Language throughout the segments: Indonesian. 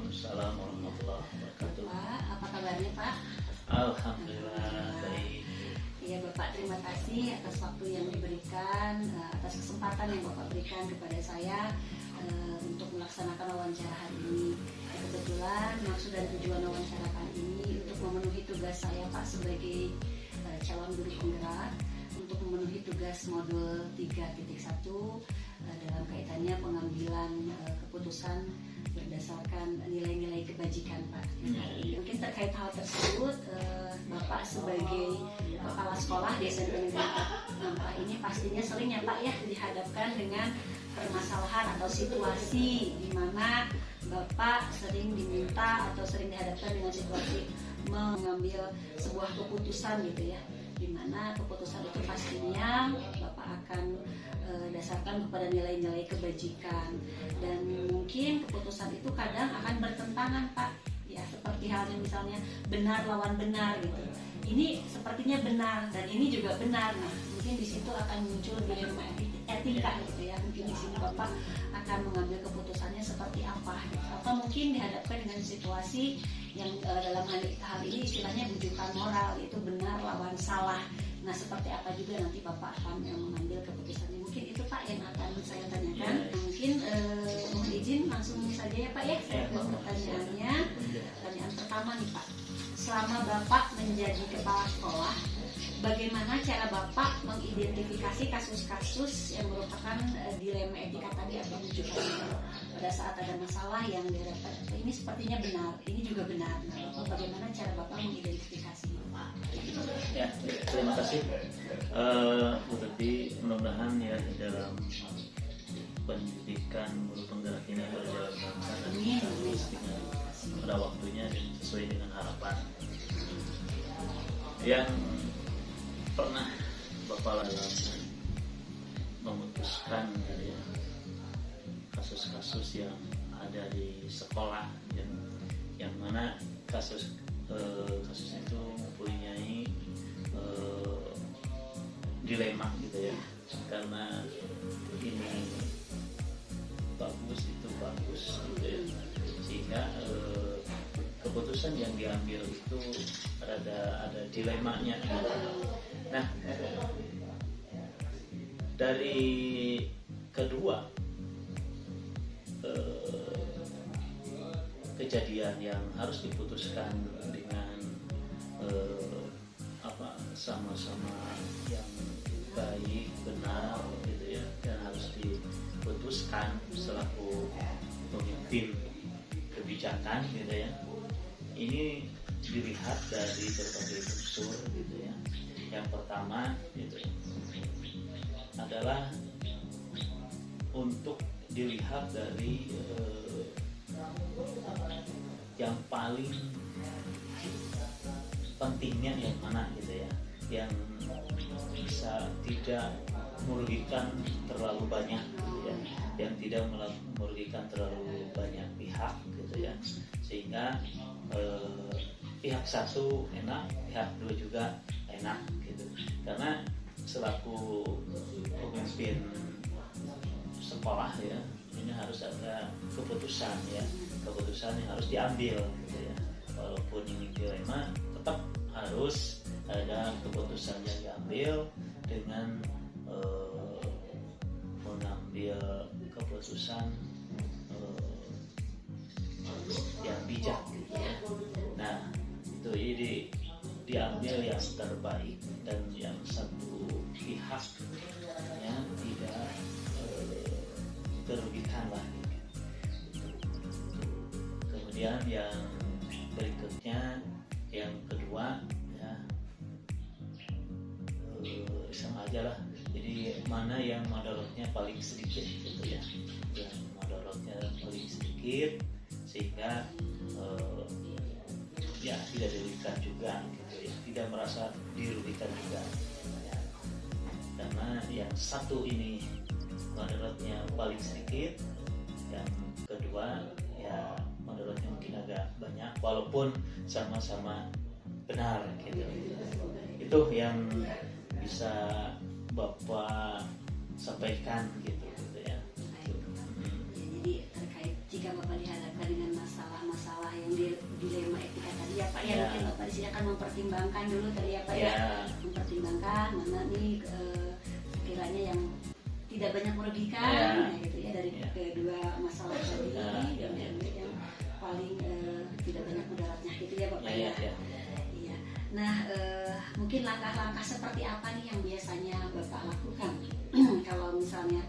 Waalaikumsalam warahmatullahi wabarakatuh. Pak, apa kabarnya Pak? Alhamdulillah baik. Iya Bapak, terima kasih atas waktu yang diberikan, atas kesempatan yang Bapak berikan kepada saya untuk melaksanakan wawancara hari ini. Kebetulan maksud dan tujuan wawancara kali ini untuk memenuhi tugas saya Pak sebagai calon guru penggerak untuk memenuhi tugas modul 3.1 dalam kaitannya pengambilan keputusan berdasarkan nilai-nilai kebajikan Pak. Mungkin terkait hal tersebut, Bapak sebagai kepala sekolah di SMP Negeri 4 ini pastinya sering ya Pak ya dihadapkan dengan permasalahan atau situasi di mana Bapak sering diminta atau sering dihadapkan dengan situasi mengambil sebuah keputusan gitu ya, di mana keputusan itu pastinya Bapak akan dasarkan kepada nilai-nilai kebajikan, dan mungkin keputusan itu kadang akan bertentangan Pak ya, seperti halnya misalnya benar lawan benar gitu. Ini sepertinya benar dan ini juga benar. Nah, mungkin di situ akan muncul dilema etika gitu ya. Mungkin di sini Bapak akan mengambil keputusannya seperti apa gitu. Atau mungkin dihadapkan dengan situasi yang dalam hal ini istilahnya bujukan moral, yaitu benar lawan salah. Nah, seperti apa juga nanti Bapak akan mengambil keputusannya. Mungkin itu Pak yang akan saya tanyakan. Mungkin mohon izin langsung saja ya Pak ya. Saya ke pertanyaannya. Pertanyaan pertama nih Pak. Selama Bapak menjadi kepala sekolah, bagaimana cara Bapak mengidentifikasi kasus-kasus yang merupakan dilema etika tadi atau bujukan pada saat ada masalah yang dihadapkan? Ini sepertinya benar, ini juga benar. Nah, bagaimana cara Bapak mengidentifikasi? Ya, terima kasih. Berarti mudah-mudahan ya dalam pendidikan guru penggerak ini berjalan lancar dan dengan pada waktunya dan sesuai dengan harapan. Yang pernah Bapak dalam memutuskan ya, kasus-kasus yang ada di sekolah yang mana kasus itu mempunyai dilema gitu ya, karena ini bagus itu bagus gitu ya, sehingga keputusan yang diambil itu ada dilemanya gitu. Nah, dari kedua kejadian yang harus diputuskan dengan sama-sama yang baik benar gitu ya, dan harus diputuskan selaku pemimpin kebijakan gitu ya. Ini dilihat dari berbagai unsur gitu ya. Yang pertama gitu adalah untuk dilihat dari yang paling pentingnya yang mana gitu ya, yang bisa tidak merugikan terlalu banyak gitu ya, yang tidak merugikan terlalu banyak pihak gitu ya, sehingga pihak satu enak, pihak dua juga enak gitu. Karena selaku pemimpin sekolah ya, ini harus ada keputusan ya, keputusan yang harus diambil gitu ya. Walaupun ini dilema, tetap harus ada keputusan yang diambil dengan mengambil keputusan yang bijak gitu ya. Nah, itu jadi diambil yang terbaik dan yang satu pihak ya tidak terugikan lah gitu. Kemudian yang berikutnya, yang kedua ya, sama aja lah. Jadi mana yang mudaratnya paling sedikit gitu ya, yang mudaratnya paling sedikit sehingga ya tidak dirugikan juga gitu ya, tidak merasa dirugikan juga ya. Karena yang satu ini mudaratnya paling sedikit, yang kedua ya mudaratnya mungkin agak banyak walaupun sama-sama benar gitu. Itu yang bisa Bapak sampaikan gitu ya. Jadi terkait jika Bapak dihadapkan dengan masalah akan mempertimbangkan dulu tadi apa ya, mempertimbangkan mana nih kiranya yang tidak banyak merugikan gitu ya dari kedua masalah tadi, yang paling tidak banyak mudaratnya gitu ya Bapak ya. Iya. Nah, mungkin langkah-langkah seperti apa nih yang biasanya Bapak lakukan kalau misalnya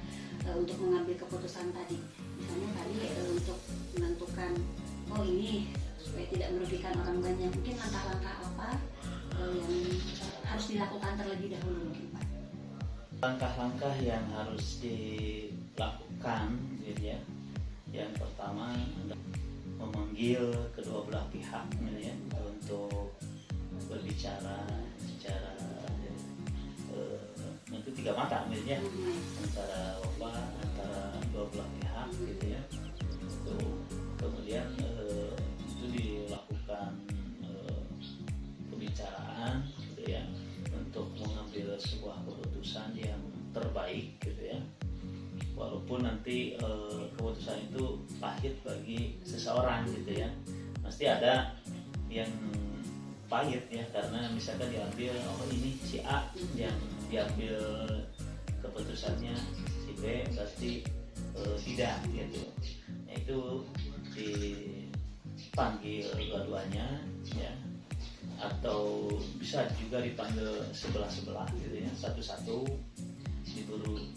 untuk mengambil keputusan tadi, misalnya tadi untuk menentukan oh ini supaya tidak merugikan orang banyak, mungkin langkah-langkah apa yang harus dilakukan terlebih dahulu mungkin Pak? Langkah-langkah yang harus dilakukan gitu ya, yang pertama memanggil kedua belah pihak gitu ya, untuk berbicara secara itu 3 mata gitu ya, antara dua belah pihak gitu ya. Itu kemudian itu dilakukan pembicaraan gitu ya, untuk mengambil sebuah keputusan yang terbaik gitu ya, walaupun nanti keputusan itu pahit bagi seseorang gitu ya. Pasti ada yang pahit ya, karena misalkan diambil ini si A yang diambil keputusannya si B berarti tidak gitu. Nah, itu dipanggil dua-duanya ya, atau bisa juga dipanggil sebelah-sebelah gitu ya, satu-satu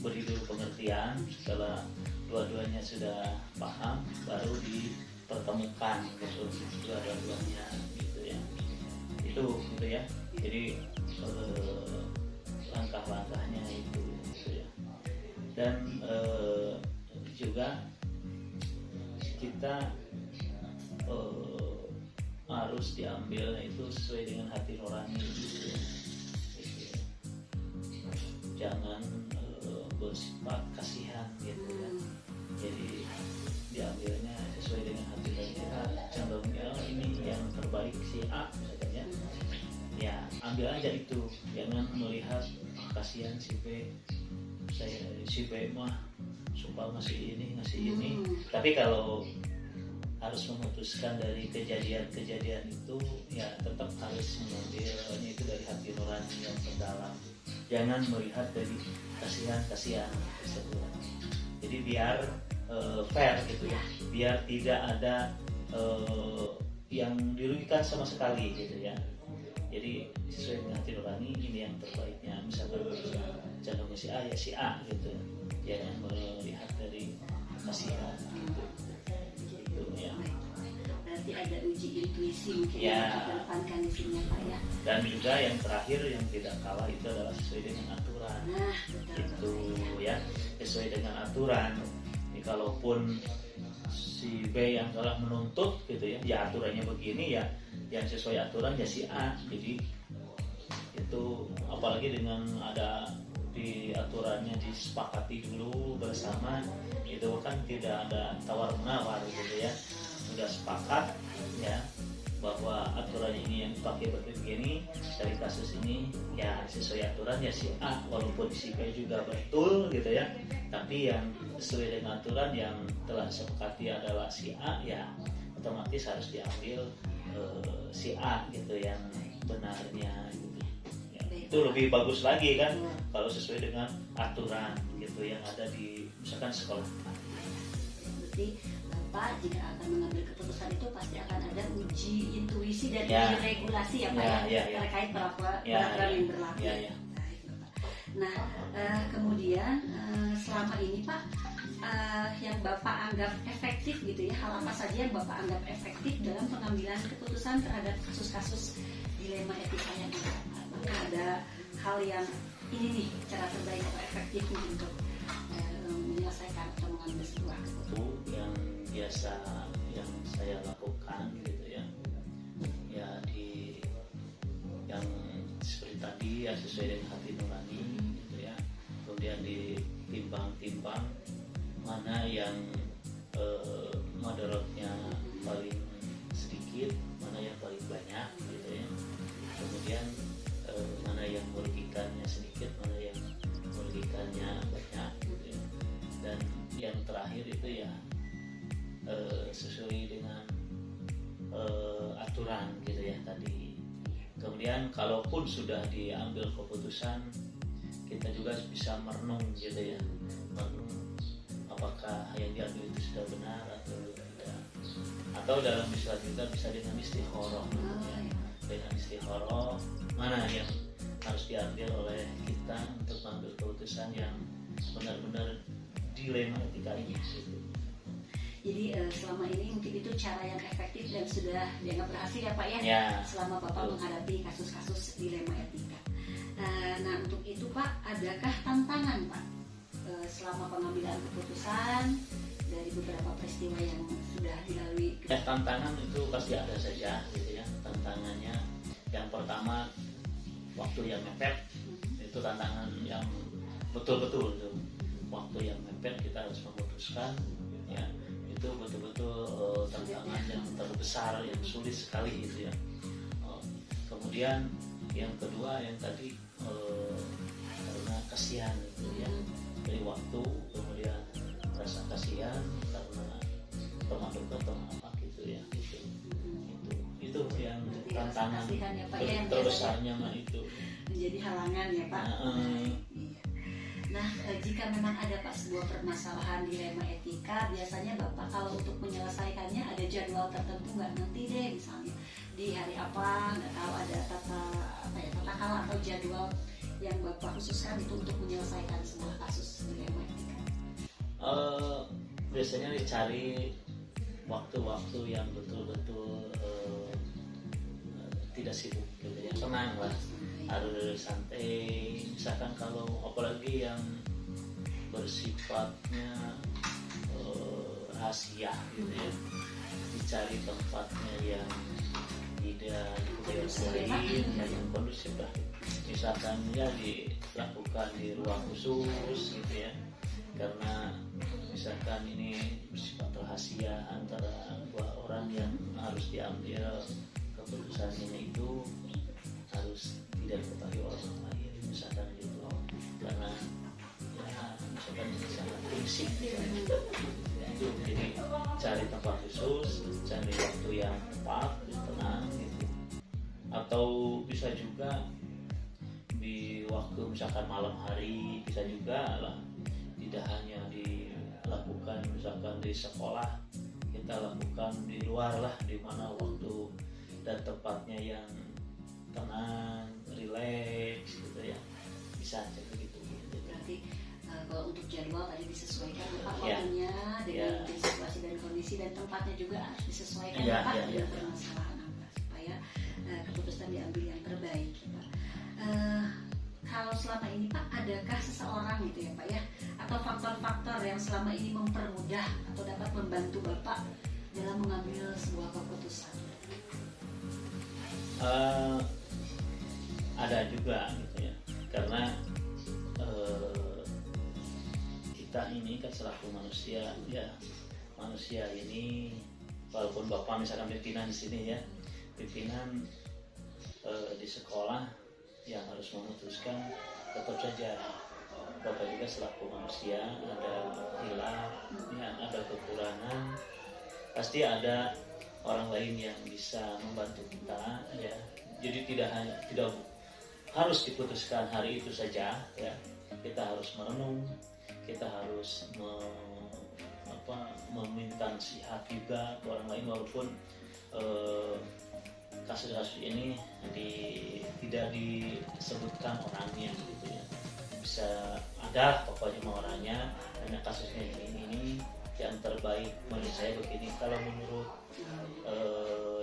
beri dulu pengertian. Setelah dua-duanya sudah paham baru dipertemukan gitu dua-duanya gitu ya. Itu gitu ya. Jadi langkah-langkahnya itu gitu ya. Dan juga kita harus diambil itu sesuai dengan hati nurani gitu ya. Jangan bersifat kasihan gitu ya. Jadi diambilnya sesuai dengan hati nurani kita, cenderungnya ini yang terbaik si A misalnya, ya ambil aja itu. Jangan melihat kasihan si B, si B mah suka ngasih ini. Tapi kalau harus memutuskan dari kejadian-kejadian itu, ya tetap harus mengambilnya itu dari hati nurani yang terdalam. Jangan melihat dari kasihan tersebut. Jadi biar fair gitu ya, biar tidak ada yang dirugikan sama sekali gitu ya. Jadi sesuai dengan hati nurani, ini yang terbaiknya. Misalkan cenderung si A ya si A gitu. Jangan melihat dari kasihan gitu. Ya. Berarti ada uji intuisi mungkin ya, yang dikedepankan di sini ya Pak ya. Dan juga yang terakhir yang tidak kalah itu adalah sesuai dengan aturan. Nah, betul. Itu ya, sesuai dengan aturan. Jadi kalaupun si B yang telah menuntut gitu ya, ya aturannya begini ya, yang sesuai aturan ya si A. Jadi itu apalagi dengan ada di aturannya disepakati dulu bersama, itu kan tidak ada tawar menawar gitu ya, sudah sepakat ya bahwa aturan ini yang dipakai begini, dari kasus ini ya sesuai aturan ya si A, walaupun si B juga betul gitu ya, tapi yang sesuai dengan aturan yang telah disepakati adalah si A, ya otomatis harus diambil si A gitu yang benarnya gitu. Itu lebih bagus lagi kan kalau sesuai dengan aturan gitu yang ada di misalkan sekolah. Berarti Bapak jika akan mengambil keputusan itu pasti akan ada uji intuisi dan uji regulasi ya Pak ya, terkait peraturan yang berlaku. Nah, kemudian selama ini Pak yang Bapak anggap efektif gitu ya, hal apa saja yang Bapak anggap efektif dalam pengambilan keputusan terhadap kasus-kasus dilema etika yang ada hal yang ini nih cara terbaik atau efektif untuk menyelesaikan atau mengambil sebuah keputusan yang biasa yang saya lakukan gitu ya, ya di yang seperti tadi ya sesuai dengan hati nurani gitu ya, kemudian ditimbang-timbang mana yang mudaratnya paling sedikit, mana yang paling banyak gitu ya, kemudian mana yang merugikannya sedikit, mana yang merugikannya banyak gitu ya. Dan yang terakhir itu ya sesuai dengan aturan gitu ya tadi kemudian kalaupun sudah diambil keputusan, kita juga bisa merenung gitu ya, merenung apakah yang diambil itu sudah benar atau tidak. Atau dalam istilah kita bisa dengan istikharah ya. Dengan istikharah mana yang harus diambil oleh kita untuk mengambil keputusan yang benar-benar dilema etika ini gitu. Jadi selama ini mungkin itu cara yang efektif dan sudah dianggap berhasil ya Pak ya, selama Bapak menghadapi kasus-kasus dilema etika. Nah untuk itu Pak, adakah tantangan Pak selama pengambilan keputusan dari beberapa peristiwa yang sudah dilalui? Tantangan itu pasti ada saja gitu ya. Tantangannya yang pertama waktu yang mepet, itu tantangan yang betul-betul tuh. Waktu yang mepet kita harus memutuskan ya, itu betul-betul tantangan yang terbesar, yang sulit sekali gitu ya. Kemudian yang kedua yang tadi karena kasihan gitu ya, dari waktu, kemudian rasa kasihan karena teman dekat atau apa gitu ya, itu yang jadi tantangan ya, Pak, ya, terbesarnya mah itu menjadi halangan ya Pak. Nah, jika memang ada Pak sebuah permasalahan dilema etika, biasanya Bapak kalau untuk menyelesaikannya ada jadwal tertentu nggak, nanti deh misalnya di hari apa, nggak tahu, ada tata kala atau jadwal yang Bapak khususkan itu untuk menyelesaikan sebuah kasus dilema etika? Biasanya dicari waktu-waktu yang betul-betul tidak sibuk gitu ya, tenang lah, harus santai. Misalkan kalau apalagi yang bersifatnya rahasia gitu ya, dicari tempatnya yang tidak diketahui, yang kondusif lah. Misalkan ya dilakukan di ruang khusus gitu ya, karena misalkan ini bersifat rahasia antara dua orang yang harus diambil keputusannya itu harus tidak diketahui orang lain, misalkan gitu. Karena ya misalkan ini sangat prinsip ya, itu jadi cari tempat khusus, cari waktu yang tepat, tenang gitu. Atau bisa juga di waktu misalkan malam hari, bisa juga lah, tidak hanya dilakukan misalkan di sekolah, kita lakukan di luar lah, di mana waktu dan tempatnya yang tenang, rileks gitu ya, bisa begitu. Berarti kalau untuk jadwal tadi disesuaikan waktunya dengan situasi dan kondisi, dan tempatnya juga harus disesuaikan dengan permasalahan apa, supaya keputusan diambil yang terbaik Pak. Kalau selama ini Pak, adakah seseorang gitu ya Pak ya, atau faktor-faktor yang selama ini mempermudah atau dapat membantu Bapak dalam mengambil sebuah keputusan? Ada juga gitu ya, karena kita ini kan selaku manusia ya, manusia ini walaupun Bapak misalkan pimpinan di sini ya, pimpinan di sekolah yang harus memutuskan, tetap saja Bapak juga selaku manusia ada hilang ya, ada kekurangan, pasti ada orang lain yang bisa membantu kita ya. Jadi tidak harus diputuskan hari itu saja ya. Kita harus merenung, kita harus meminta nasihat juga ke orang lain, walaupun kasus-kasus ini tidak disebutkan orangnya gitu ya. Bisa ada pokoknya orangnya, hanya kasusnya ini yang terbaik menurut saya begini. Kalau menurut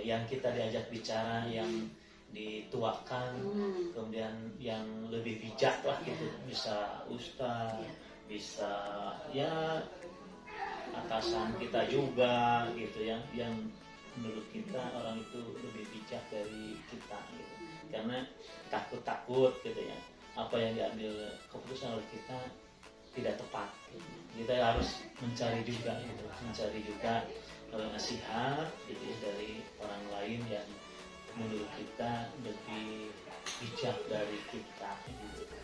yang kita diajak bicara, yang dituakan, kemudian yang lebih bijak lah gitu, bisa ustaz, bisa ya atasan kita juga gitu ya, yang menurut kita orang itu lebih bijak dari kita gitu. Karena takut gitu ya, apa yang diambil keputusan oleh kita tidak tepat gitu. Kita harus mencari juga gitu, nasihat gitu ya, dari orang lain yang menurut kita lebih bijak dari kita gitu.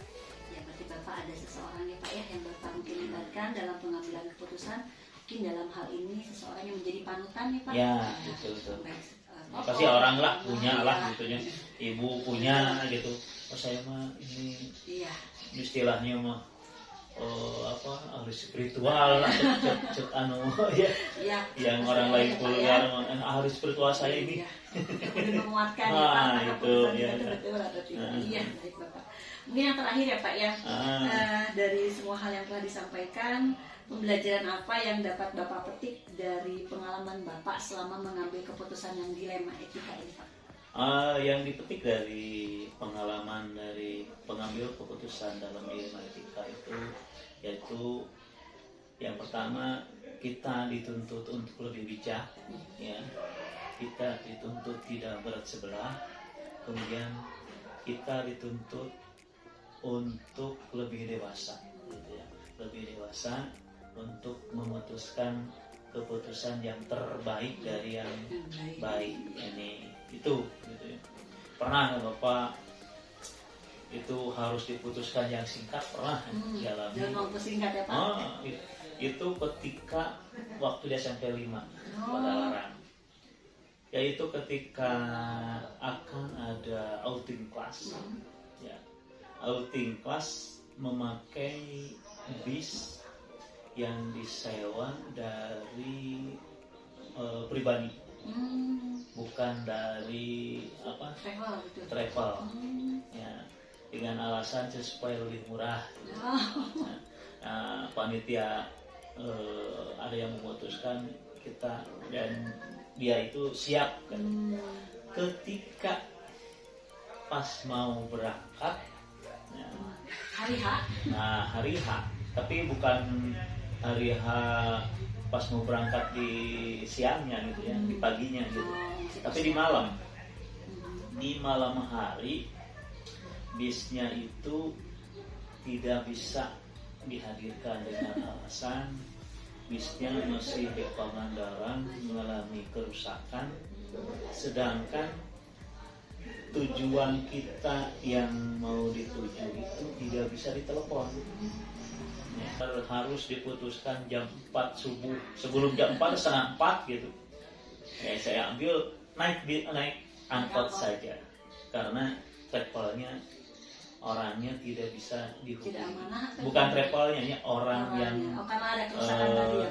Ya, berarti Bapak ada seseorang ya Pak ya, yang Bapak mungkin libatkan dalam pengambilan keputusan, mungkin dalam hal ini seseorang yang menjadi panutan ya Pak. Ya, betul. Baik pasti orang lah punya lah gitu ya, ibu punya gitu. Oh saya mah ini Iya. istilahnya mah ahli spiritual lah, cek anu ya, Iya. yang orang lain vulgar ahli spiritual saya ini. Kemudian menguatkan ya Pak, itu keputusan ya. kita betul atau tidak. Iya, baik Bapak. Mungkin yang terakhir ya Pak ya, dari semua hal yang telah disampaikan, pembelajaran apa yang dapat Bapak petik dari pengalaman Bapak selama mengambil keputusan yang dilema etika ini Pak? Yang dipetik dari pengalaman dari pengambil keputusan dalam dilema etika itu, yaitu yang pertama, kita dituntut untuk lebih bijak, ya. Kita dituntut tidak berat sebelah, kemudian kita dituntut untuk lebih dewasa, gitu ya. Lebih dewasa untuk memutuskan keputusan yang terbaik dari yang baik. Ini itu, gitu ya. Pernah nggak Bapak itu harus diputuskan yang singkat? Pernah dialami? Dalam waktu singkat ya Pak? Itu ketika waktu di SMP 5 pada larang, yaitu ketika akan ada outing kelas, ya, outing kelas memakai bis yang disewa dari pribadi, bukan dari travel, ya, dengan alasan supaya lebih murah. Panitia ada yang memutuskan kita dan dia itu siap kan. Ketika pas mau berangkat, ya, hari H, tapi bukan hari H pas mau berangkat di siangnya gitu ya, di paginya gitu, tapi di malam hari bisnya itu tidak bisa dihadirkan dengan alasan bisnya masih di Pangandaran mengalami kerusakan, sedangkan tujuan kita yang mau dituju itu tidak bisa ditelepon. Harus diputuskan jam 4 subuh, sebelum jam 4, setengah 4 gitu. Ya, saya ambil naik angkot saja, karena travelnya orangnya tidak bisa dihubungi. Bukan travelnya, ya, orang yang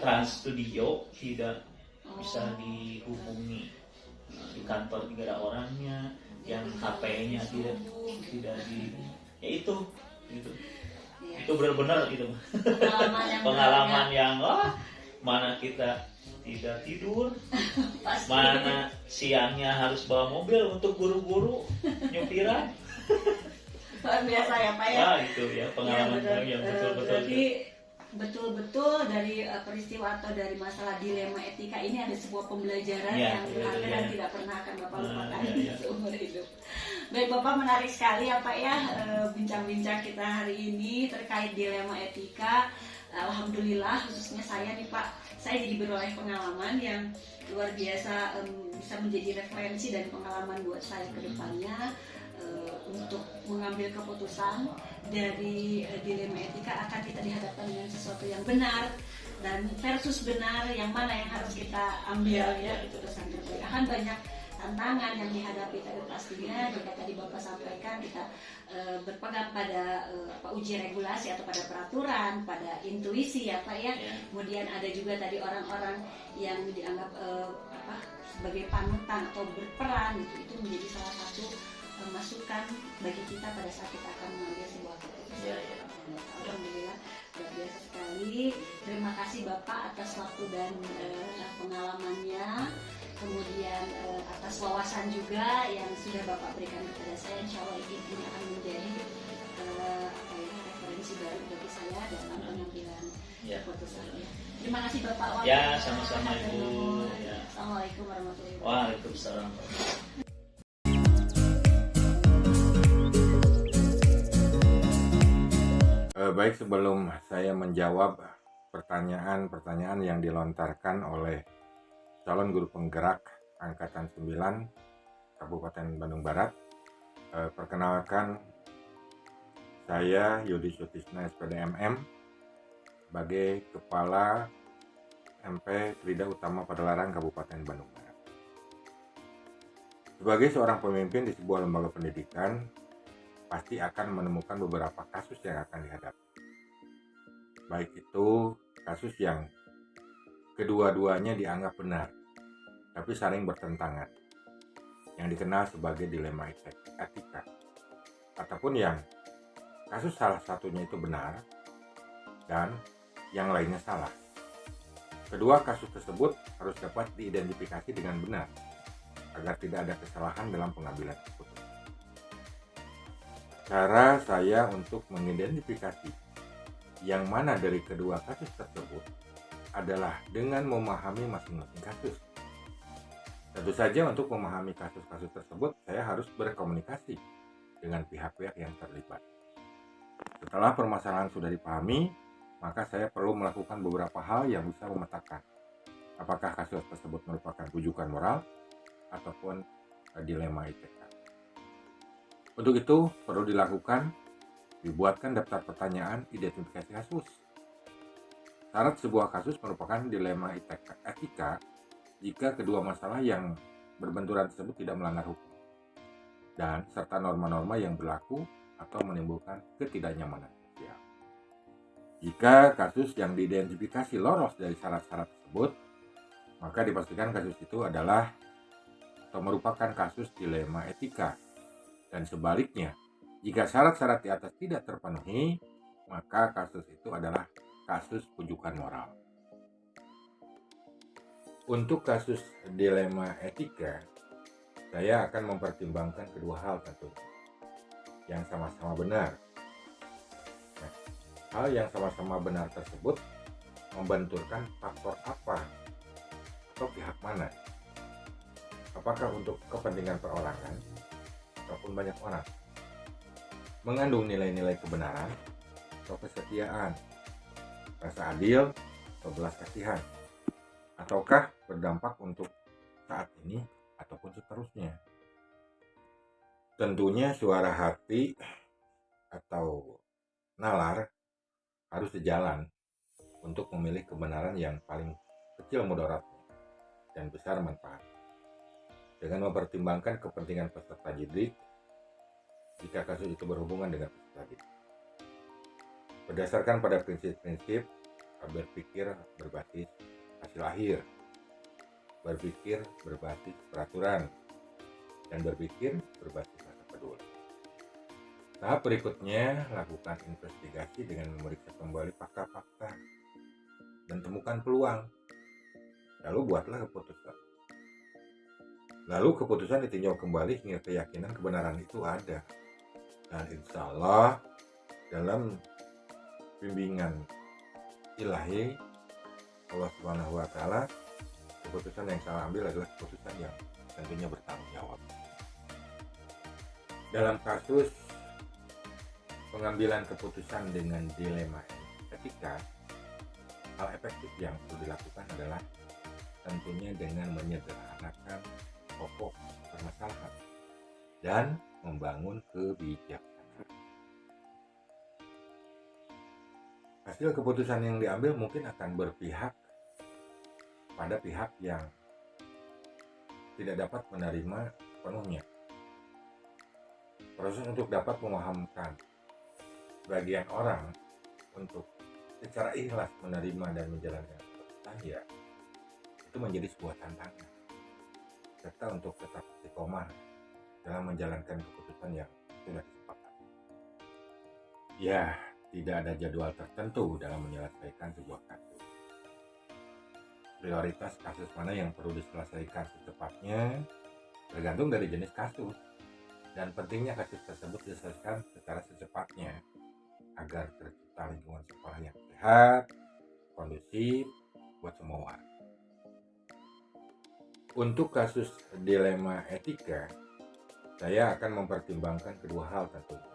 Trans Studio tidak bisa dihubungi. Di kantor juga ada orangnya, yang HP-nya tidak ya itu. Itu benar-benar itu pengalaman yang mana kita tidak tidur, mana siangnya harus bawa mobil untuk guru-guru nyupiran. Luar biasa ya Pak ya. Itu ya pengalaman yang betul-betul. Berarti betul-betul dari peristiwa atau dari masalah dilema etika ini ada sebuah pembelajaran yang berharga dan tidak pernah akan Bapak lupakan seumur hidup. Baik Bapak, menarik sekali ya Pak ya bincang-bincang kita hari ini terkait dilema etika. Alhamdulillah, khususnya saya nih Pak, saya jadi beroleh pengalaman yang luar biasa, bisa menjadi referensi dan pengalaman buat saya ke depannya. Untuk mengambil keputusan dari dilema etika, akan kita dihadapkan dengan sesuatu yang benar dan versus benar, yang mana yang harus kita ambil ya keputusan terbaik. Akan banyak tantangan yang dihadapi, tapi pastinya jika tadi Bapak sampaikan kita berpegang pada uji regulasi atau pada peraturan, pada intuisi ya Pak ya. Kemudian ada juga tadi orang-orang yang dianggap sebagai panutan atau berperan gitu, itu menjadi salah satu masukan bagi kita pada saat kita akan mengambil sebuah keputusan. Alhamdulillah, luar biasa sekali. Terima kasih Bapak atas waktu dan pengalamannya, kemudian atas wawasan juga yang sudah Bapak berikan kepada saya. Insya Allah ini akan menjadi referensi baru bagi saya dalam pengambilan keputusan. Terima kasih Bapak. Ya, sama-sama Ibu. Assalamualaikum warahmatullahi wabarakatuh. Waalaikumsalam. Baik, sebelum saya menjawab pertanyaan-pertanyaan yang dilontarkan oleh calon guru penggerak Angkatan 9 Kabupaten Bandung Barat, perkenalkan saya Yudi Sutisna SPDMM sebagai Kepala MP Trida Utama Padalarang Kabupaten Bandung Barat. Sebagai seorang pemimpin di sebuah lembaga pendidikan, pasti akan menemukan beberapa kasus yang akan dihadapi. Baik itu kasus yang kedua-duanya dianggap benar, tapi saling bertentangan, yang dikenal sebagai dilema etika. Ataupun yang kasus salah satunya itu benar, dan yang lainnya salah. Kedua kasus tersebut harus dapat diidentifikasi dengan benar, agar tidak ada kesalahan dalam pengambilan keputusan. Cara saya untuk mengidentifikasi yang mana dari kedua kasus tersebut adalah dengan memahami masing-masing kasus. Tentu saja untuk memahami kasus-kasus tersebut, saya harus berkomunikasi dengan pihak-pihak yang terlibat. Setelah permasalahan sudah dipahami, maka saya perlu melakukan beberapa hal yang bisa memetakan apakah kasus tersebut merupakan rujukan moral ataupun dilema etika. Untuk itu perlu dibuatkan daftar pertanyaan identifikasi kasus. Syarat sebuah kasus merupakan dilema etika jika kedua masalah yang berbenturan tersebut tidak melanggar hukum dan serta norma-norma yang berlaku atau menimbulkan ketidaknyamanan sosial. Jika kasus yang diidentifikasi lolos dari syarat-syarat tersebut, maka dipastikan kasus itu adalah atau merupakan kasus dilema etika. Dan sebaliknya, jika syarat-syarat di atas tidak terpenuhi, maka kasus itu adalah kasus rujukan moral. Untuk kasus dilema etika, saya akan mempertimbangkan kedua hal tentunya, yang sama-sama benar. Nah, hal yang sama-sama benar tersebut membenturkan faktor apa atau pihak mana? Apakah untuk kepentingan perorangan ataupun banyak orang? Mengandung nilai-nilai kebenaran atau kesetiaan, rasa adil atau belas kasihan, ataukah berdampak untuk saat ini ataupun seterusnya. Tentunya suara hati atau nalar harus sejalan untuk memilih kebenaran yang paling kecil mudaratnya dan besar manfaat. Dengan mempertimbangkan kepentingan peserta didik jika kasus itu berhubungan dengan peserta didik. Berdasarkan pada prinsip-prinsip berpikir berbasis hasil akhir, berpikir berbasis peraturan, dan berpikir berbasis rasa peduli. Tahap berikutnya, lakukan investigasi dengan memeriksa kembali fakta-fakta dan temukan peluang. Lalu buatlah keputusan. Lalu keputusan ditinjau kembali hingga keyakinan kebenaran itu ada. Dan insya Allah dalam bimbingan ilahi Allah Subhanahu wa Ta'ala, keputusan yang saya ambil adalah keputusan yang tentunya bertanggung jawab. Dalam kasus pengambilan keputusan dengan dilema etika, hal efektif yang perlu dilakukan adalah tentunya dengan menyederhanakan pokok permasalahan dan membangun kebijaksanaan. Hasil keputusan yang diambil mungkin akan berpihak pada pihak yang tidak dapat menerima penuhnya. Proses untuk dapat memahamkan bagian orang untuk secara ikhlas menerima dan menjalankan keputusan itu menjadi sebuah tantangan, serta untuk tetap istiqomah dalam menjalankan keputusan yang sudah disepakati. Tidak ada jadwal tertentu dalam menyelesaikan sebuah kasus. Prioritas kasus mana yang perlu diselesaikan secepatnya tergantung dari jenis kasus dan pentingnya kasus tersebut diselesaikan secara secepatnya agar tercipta lingkungan sekolah yang sehat, kondusif buat semua. Untuk kasus dilema etika, saya akan mempertimbangkan kedua hal tentunya,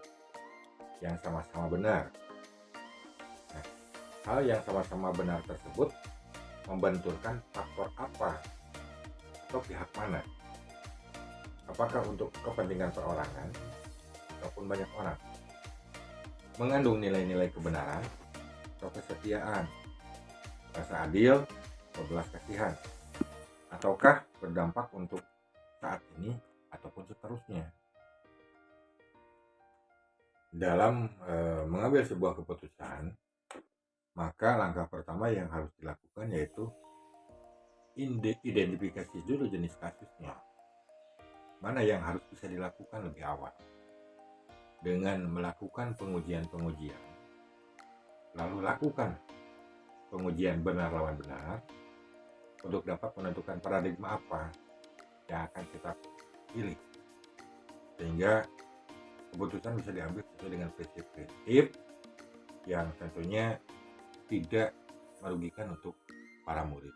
yang sama-sama benar. Nah, hal yang sama-sama benar tersebut membenturkan faktor apa atau pihak mana? Apakah untuk kepentingan perorangan ataupun banyak orang? Mengandung nilai-nilai kebenaran atau kesetiaan, rasa adil atau belas kasihan, ataukah berdampak untuk saat ini atau dalam mengambil sebuah keputusan, maka langkah pertama yang harus dilakukan yaitu identifikasi dulu jenis kasusnya. Mana yang harus bisa dilakukan lebih awal. Dengan melakukan pengujian-pengujian, lalu lakukan pengujian benar lawan benar untuk dapat menentukan paradigma apa yang akan kita pilih, sehingga keputusan bisa diambil sesuai dengan prinsip-prinsip yang tentunya tidak merugikan untuk para murid.